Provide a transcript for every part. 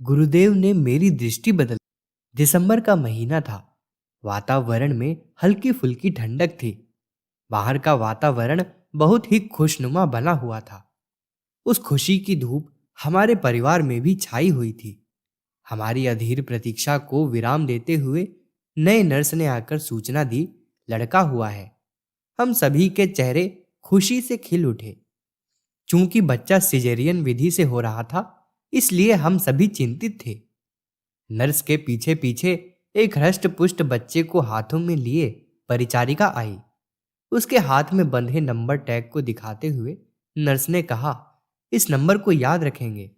गुरुदेव ने मेरी दृष्टि बदल। दिसंबर का महीना था। वातावरण में हल्की फुल्की ठंडक थी। बाहर का वातावरण बहुत ही खुशनुमा बना हुआ था। उस खुशी की धूप हमारे परिवार में भी छाई हुई थी। हमारी अधीर प्रतीक्षा को विराम देते हुए नए नर्स ने आकर सूचना दी, लड़का हुआ है। हम सभी के चेहरे खुशी से खिल उठे। चूंकि बच्चा सिजेरियन विधि से हो रहा था, इसलिए हम सभी चिंतित थे। नर्स के पीछे पीछे एक हृष्ट-पुष्ट बच्चे को हाथों में लिए परिचारिका आई। उसके हाथ में बंधे नंबर टैग को दिखाते हुए नर्स ने कहा, इस नंबर को याद रखेंगे।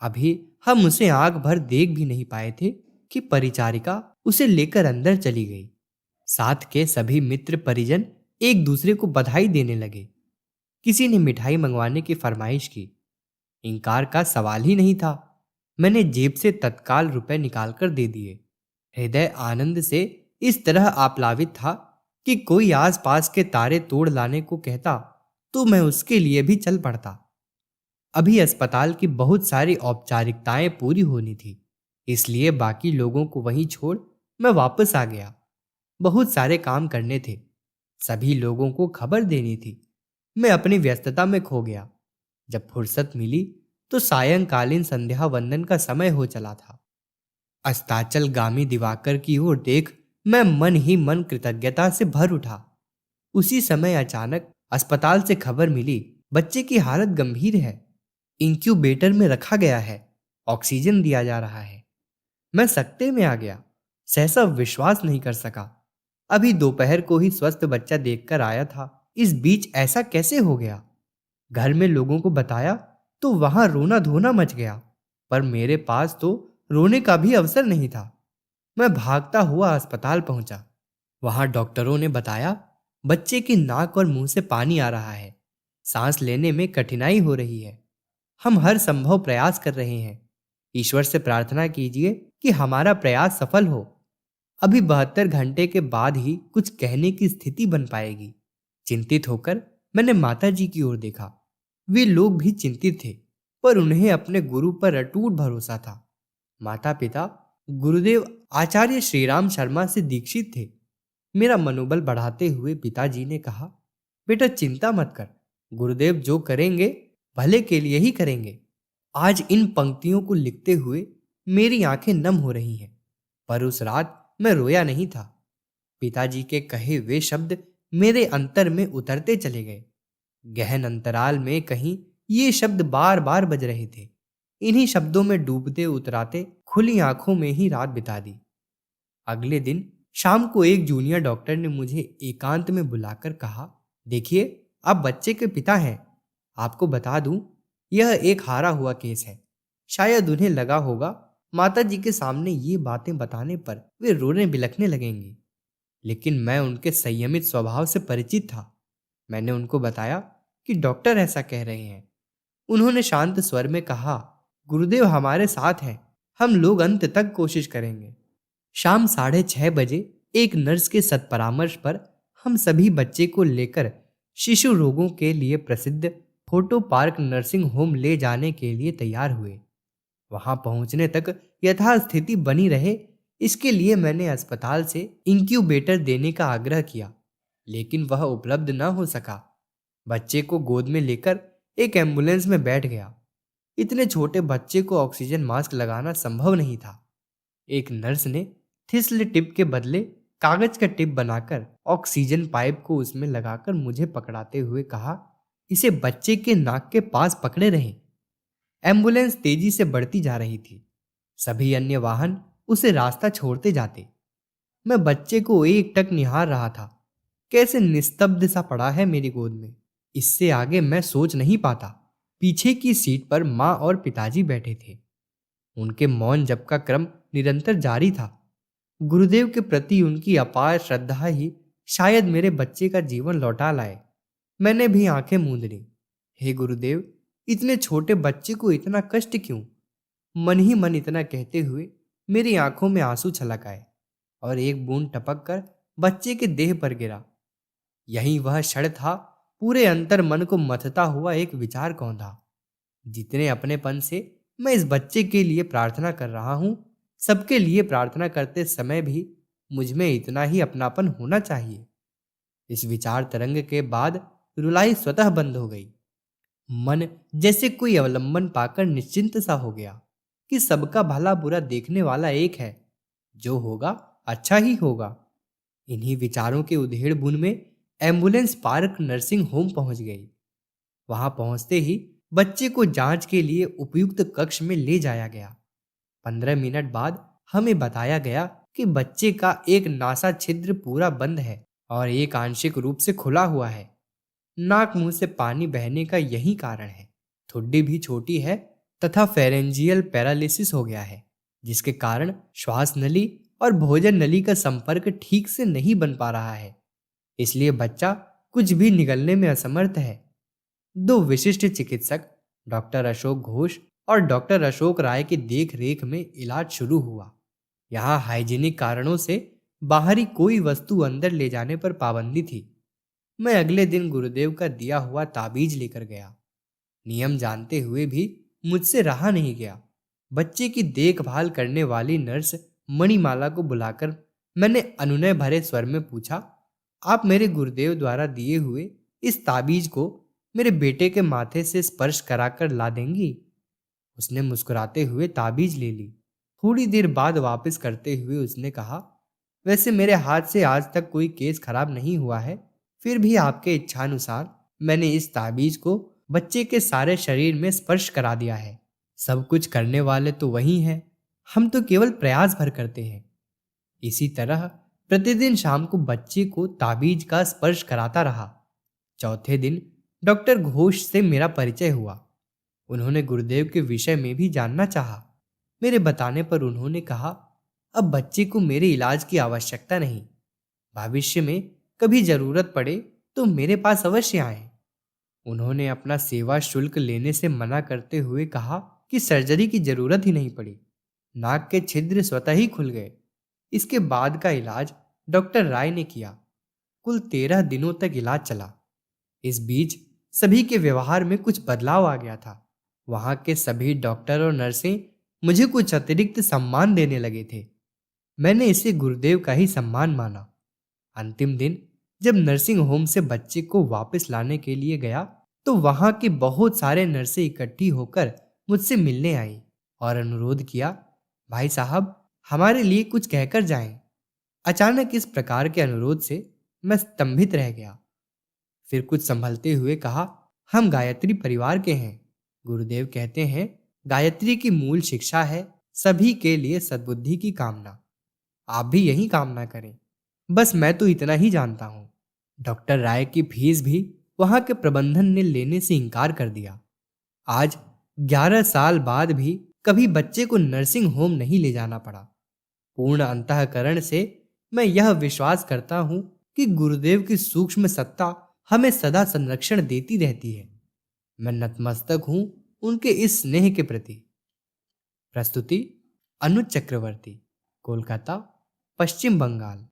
अभी हम उसे आंख भर देख भी नहीं पाए थे कि परिचारिका उसे लेकर अंदर चली गई। साथ के सभी मित्र परिजन एक दूसरे को बधाई देने लगे। किसी ने मिठाई मंगवाने की फरमाइश की। इनकार का सवाल ही नहीं था। मैंने जेब से तत्काल रुपए निकालकर दे दिए। हृदय आनंद से इस तरह आप्लावित था कि कोई आसपास के तारे तोड़ लाने को कहता तो मैं उसके लिए भी चल पड़ता। अभी अस्पताल की बहुत सारी औपचारिकताएं पूरी होनी थी, इसलिए बाकी लोगों को वहीं छोड़ मैं वापस आ गया। बहुत सारे काम करने थे, सभी लोगों को खबर देनी थी। मैं अपनी व्यस्तता में खो गया। जब फुर्सत मिली तो सायंकालीन संध्या वंदन का समय हो चला था। अस्ताचलगामी दिवाकर की ओर देख मैं मन ही मन कृतज्ञता से भर उठा। उसी समय अचानक अस्पताल से खबर मिली, बच्चे की हालत गंभीर है, इंक्यूबेटर में रखा गया है, ऑक्सीजन दिया जा रहा है। मैं सकते में आ गया, सहसा विश्वास नहीं कर सका। अभी दोपहर को ही स्वस्थ बच्चा देखकर आया था, इस बीच ऐसा कैसे हो गया? घर में लोगों को बताया तो वहां रोना धोना मच गया, पर मेरे पास तो रोने का भी अवसर नहीं था। मैं भागता हुआ अस्पताल पहुंचा। वहां डॉक्टरों ने बताया, बच्चे की नाक और मुंह से पानी आ रहा है, सांस लेने में कठिनाई हो रही है। हम हर संभव प्रयास कर रहे हैं। ईश्वर से प्रार्थना कीजिए कि हमारा प्रयास सफल हो। अभी 72 घंटे के बाद ही कुछ कहने की स्थिति बन पाएगी। चिंतित होकर मैंने माताजी की ओर देखा। वे लोग भी चिंतित थे, पर उन्हें अपने गुरु पर अटूट भरोसा था। माता पिता गुरुदेव आचार्य श्रीराम शर्मा से दीक्षित थे। मेरा मनोबल बढ़ाते हुए पिताजी ने कहा, बेटा चिंता मत कर, गुरुदेव जो करेंगे भले के लिए ही करेंगे। आज इन पंक्तियों को लिखते हुए मेरी आंखें नम हो रही हैं, पर उस रात मैं रोया नहीं था। पिताजी के कहे वे शब्द मेरे अंतर में उतरते चले गए। गहन अंतराल में कहीं ये शब्द बार बार बज रहे थे। इन्हीं शब्दों में डूबते उतराते खुली आंखों में ही रात बिता दी। अगले दिन शाम को एक जूनियर डॉक्टर ने मुझे एकांत में बुलाकर कहा, देखिए आप बच्चे के पिता हैं, आपको बता दूं यह एक हारा हुआ केस है। शायद उन्हें लगा होगा माता जी के सामने ये बातें बताने पर वे रोने बिलखने लगेंगे, लेकिन मैं उनके संयमित स्वभाव से परिचित था। मैंने उनको बताया कि डॉक्टर ऐसा कह रहे हैं। उन्होंने शांत स्वर में कहा, गुरुदेव हमारे साथ हैं, हम लोग अंत तक कोशिश करेंगे। शाम 6:30 बजे एक नर्स के सत्परामर्श पर हम सभी बच्चे को लेकर शिशु रोगों के लिए प्रसिद्ध फोटो पार्क नर्सिंग होम ले जाने के लिए तैयार हुए। वहां पहुंचने तक यथास्थिति बनी रहे, इसके लिए मैंने अस्पताल से इंक्यूबेटर देने का आग्रह किया, लेकिन वह उपलब्ध न हो सका। बच्चे को गोद में लेकर एक एम्बुलेंस में बैठ गया। इतने छोटे बच्चे को ऑक्सीजन मास्क लगाना संभव नहीं था। एक नर्स ने थिस्ल टिप के बदले कागज का टिप बनाकर ऑक्सीजन पाइप को उसमें लगाकर मुझे पकड़ाते हुए कहा, इसे बच्चे के नाक के पास पकड़े रहें। एम्बुलेंस तेजी से बढ़ती जा रही थी। सभी अन्य वाहन उसे रास्ता छोड़ते जाते। मैं बच्चे को एकटक निहार रहा था, कैसे निस्तब्ध सा पड़ा है मेरी गोद में। इससे आगे मैं सोच नहीं पाता। पीछे की सीट पर माँ और पिताजी बैठे थे। उनके मौन जप का क्रम निरंतर जारी था। गुरुदेव के प्रति उनकी अपार श्रद्धा ही शायद मेरे बच्चे का जीवन लौटा लाए। मैंने भी आंखें मूंद ली। हे गुरुदेव, इतने छोटे बच्चे को इतना कष्ट क्यों? मन ही मन इतना कहते हुए मेरी आंखों में आंसू छलक आए और एक बूंद टपक कर बच्चे के देह पर गिरा। यही वह क्षण था, पूरे अंतर मन को मथता हुआ एक विचार कौंधा। जितने अपनेपन से मैं इस बच्चे के लिए प्रार्थना कर रहा हूँ। सबके लिए प्रार्थना करते समय भी मुझ में इतना ही अपनापन होना चाहिए। इस विचार तरंग के बाद रुलाई स्वतः बंद हो गई। मन जैसे कोई अवलंबन पाकर निश्चिंत सा हो गया कि सबका भला बुरा देखने वाला एक है, जो होगा अच्छा ही होगा। इन्हीं विचारों के उधेड़ बुन में एम्बुलेंस पार्क नर्सिंग होम पहुंच गई। वहां पहुंचते ही बच्चे को जांच के लिए उपयुक्त कक्ष में ले जाया गया। 15 मिनट बाद हमें बताया गया कि बच्चे का एक नासा छिद्र पूरा बंद है और एक आंशिक रूप से खुला हुआ है। नाक मुंह से पानी बहने का यही कारण है। ठुड्डी भी छोटी है तथा फेरेंजियल पैरालिसिस हो गया है, जिसके कारण श्वास नली और भोजन नली का संपर्क ठीक से नहीं बन पा रहा है। इसलिए बच्चा कुछ भी निगलने में असमर्थ है। दो विशिष्ट चिकित्सक, डॉक्टर अशोक घोष और डॉक्टर अशोक राय की देख रेख में इलाज शुरू हुआ। यहाँ हाइजीनिक कारणों से बाहरी कोई वस्तु अंदर ले जाने पर पाबंदी थी। मैं अगले दिन गुरुदेव का दिया हुआ ताबीज लेकर गया। नियम जानते हुए भी मुझसे रहा नहीं गया। बच्चे की देखभाल करने वाली नर्स मणिमाला को बुलाकर मैंने अनुनय भरे स्वर में पूछा, आप मेरे गुरुदेव द्वारा दिए हुए इस ताबीज को मेरे बेटे के माथे से स्पर्श कराकर ला देंगी? उसने मुस्कुराते हुए ताबीज ले ली। थोड़ी देर बाद वापस करते हुए उसने कहा, वैसे मेरे हाथ से आज तक कोई केस खराब नहीं हुआ है, फिर भी आपके इच्छानुसार मैंने इस ताबीज को बच्चे के सारे शरीर में स्पर्श करा दिया है। सब कुछ करने वाले तो वही हैं, हम तो केवल प्रयास भर करते हैं। इसी तरह प्रतिदिन शाम को बच्चे को ताबीज का स्पर्श कराता रहा। चौथे दिन डॉक्टर घोष से मेरा परिचय हुआ। उन्होंने गुरुदेव के विषय में भी जानना चाहा। मेरे बताने पर उन्होंने कहा, अब बच्चे को मेरे इलाज की आवश्यकता नहीं। भविष्य में कभी जरूरत पड़े तो मेरे पास अवश्य आए। उन्होंने अपना सेवा शुल्क लेने से मना करते हुए कहा कि सर्जरी की जरूरत ही नहीं पड़ी। नाक के छिद्र स्वतः ही खुल गए। इसके बाद का इलाज डॉक्टर राय ने किया। कुल 13 दिनों तक इलाज चला। इस बीच सभी के व्यवहार में कुछ बदलाव आ गया था। वहां के सभी डॉक्टर और नर्सें मुझे कुछ अतिरिक्त सम्मान देने लगे थे। मैंने इसे गुरुदेव का ही सम्मान माना। अंतिम दिन जब नर्सिंग होम से बच्चे को वापस लाने के लिए गया तो वहां के बहुत सारे नर्सें इकट्ठी होकर मुझसे मिलने आई और अनुरोध किया, भाई साहब हमारे लिए कुछ कहकर जाएं। अचानक इस प्रकार के अनुरोध से मैं स्तंभित रह गया। फिर कुछ संभलते हुए कहा, हम गायत्री परिवार के हैं। गुरुदेव कहते हैं, गायत्री की मूल शिक्षा है सभी के लिए सद्बुद्धि की कामना। आप भी यही कामना करें। बस मैं तो इतना ही जानता हूं। डॉक्टर राय की फीस भी वहां के प्रबंधन ने लेने से इनकार कर दिया। आज 11 साल बाद भी कभी बच्चे को नर्सिंग होम नहीं ले जाना पड़ा। पूर्ण अंतःकरण से मैं यह विश्वास करता हूं कि गुरुदेव की सूक्ष्म सत्ता हमें सदा संरक्षण देती रहती है। मैं नतमस्तक हूं उनके इस स्नेह के प्रति। प्रस्तुति अनुज चक्रवर्ती, कोलकाता, पश्चिम बंगाल।